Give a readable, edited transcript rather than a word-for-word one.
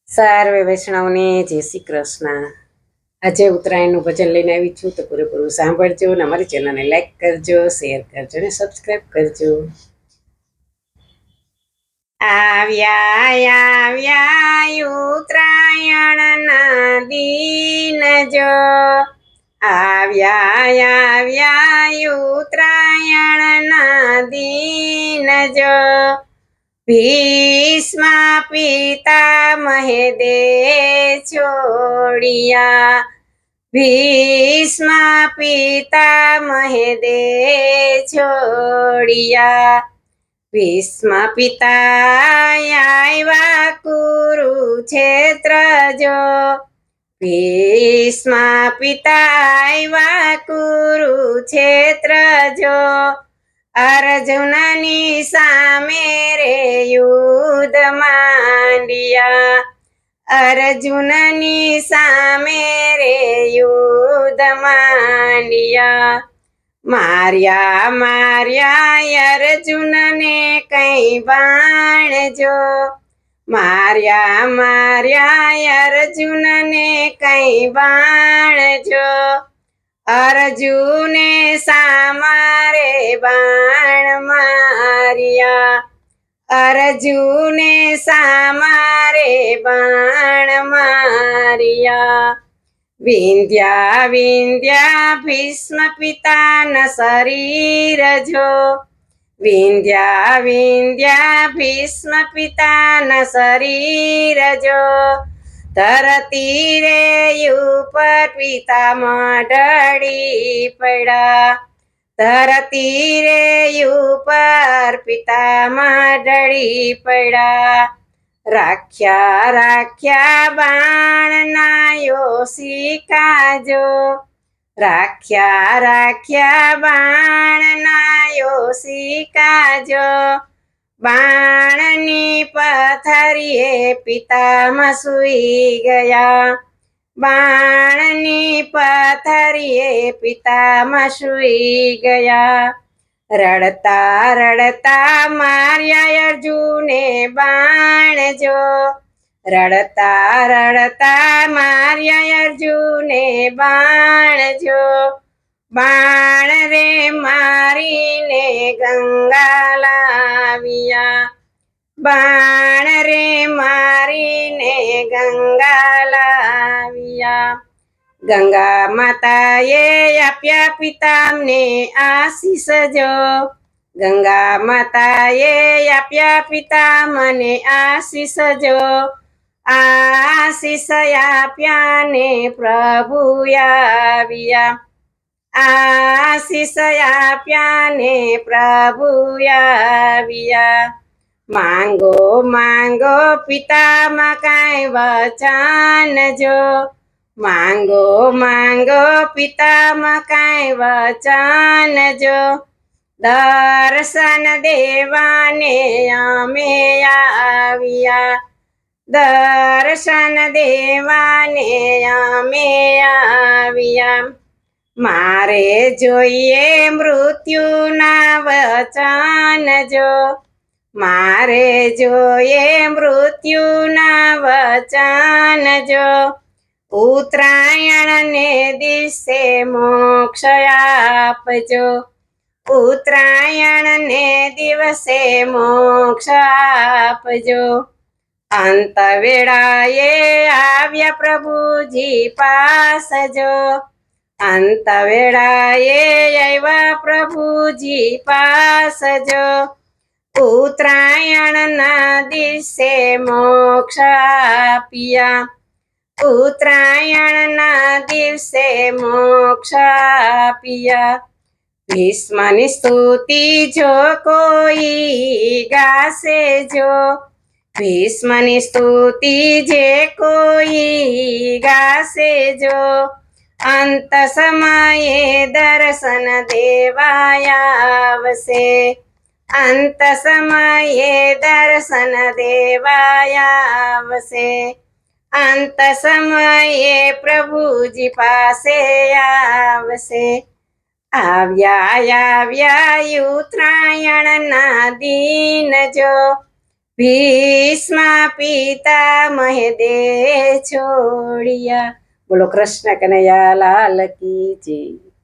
સર્વે વૈષ્ણવને જય શ્રી કૃષ્ણ। આજે ઉત્તરાયણનું ભજન લઈને આવી છું, તો પૂરેપૂરું સાંભળજો અને અમારી ચેનલને લાઈક કરજો, શેર કરજો અને સબસ્ક્રાઈબ કરજો। આવ્યા આવ્યા ઉત્તરાયણના દિન જો, આવ્યા આવ્યા ઉત્તરાયણના દિન જો, ભીષ્મ પિતામહે દે છોડિયા, ભીષ્મ પિતામહે દે છોડિયા, ભીષ્મ પિતા આવ્યા કુરુક્ષેત્ર જો, ભીષ્મ પિતા આવ્યા કુરુક્ષેત્ર જો, અર્જુનની સામે રે યુદ્ધ માંડ્યા, અર્જુનની સામે રે યુદ્ધ માંડ્યા, માર્યા માર્યા અર્જુનને કઈ બાણ જો, માર્યા માર્યા અર્જુનને કઈ બાણ જો, અર્જુને સામારે બાણ માર્યા, અર્જુને સામારે બાણ માર્યા, વિંધ્યા વિંધ્યા ભીષ્મ પિતાના શરીર જો, વિંધ્યા વિંધ્યા ભીષ્મ પિતાના શરીર જો, ધરતી રે ઉપર પિતામાં ઢળી પડ્યા, ધરતી રે ઉપર પિતામાં ઢળી પડ્યા, રાખ્યા રાખ્યા બાણના યોશિકા જો, રાખ્યા રાખ્યા બાણના યોશિકા જો, બાણની પથરીએ પિતામાં સૂઈ ગયા, બાણની પથરીએ પિતામાં સૂઈ ગયા, રડતા રડતા માર્યા અર્જુને બાણ જો, રડતા રડતા માર્યા અર્જુને બાણ જો, બાણ રે મારીને ગંગા લાવ્યા, બાણ રે મારીને ગંગા લાવ્યા, ગંગા માતાએ આપ્યા પિતામને આશીષ જો, ગંગા માતાએ આપ્યા પિતામને આશીષ જો, આશીષ આપ્યા ને પ્રભુ આવ્યા, આશીષ આપ્યા ને પ્રભુ આવ્યા, માંગો માંગો પિતામાં કાંઈ વચન જો, માંગો માંગો પિતામાં કાંઈ વચન જો, દર્શન દેવાને અમે આવ્યા, દર્શન દેવાને અમે આવ્યા, મારે જોઈએ મૃત્યુના વચન જો, મારે જોઈએ મૃત્યુના વચન જો, ઉત્તરાયણ ને દિવસે મોક્ષ આપજો, ઉત્તરાયણ ને દિવસે મોક્ષ આપજો, અંત વેળાએ આવ્યા પ્રભુજી પાસ જો, અંત વેળાએ આવ્યા પ્રભુજી પાસ જો, ઉત્તરાયણના દિવસે મોક્ષ આપ્યા, ઉત્તરાયણના દિવસે મોક્ષ આપ્યા, ભીષ્મની સ્તુતિ જો કોઈ ગાશે જો, ભીષ્મની સ્તુતિ જે કોઈ ગાશે જો, અંત સમયે દર્શન દેવાયા આવશે, અંત સમયે દર્શન દેવાયા આવશે, અંત સમયે પ્રભુજી પાસે આવશે, આવ્યા આવ્યા ઉત્તરાયણના દિન જો, ભીષ્મ પિતામહે દેહ છોડિયા. બોલો કૃષ્ણ કનૈયા લાલ કી જય.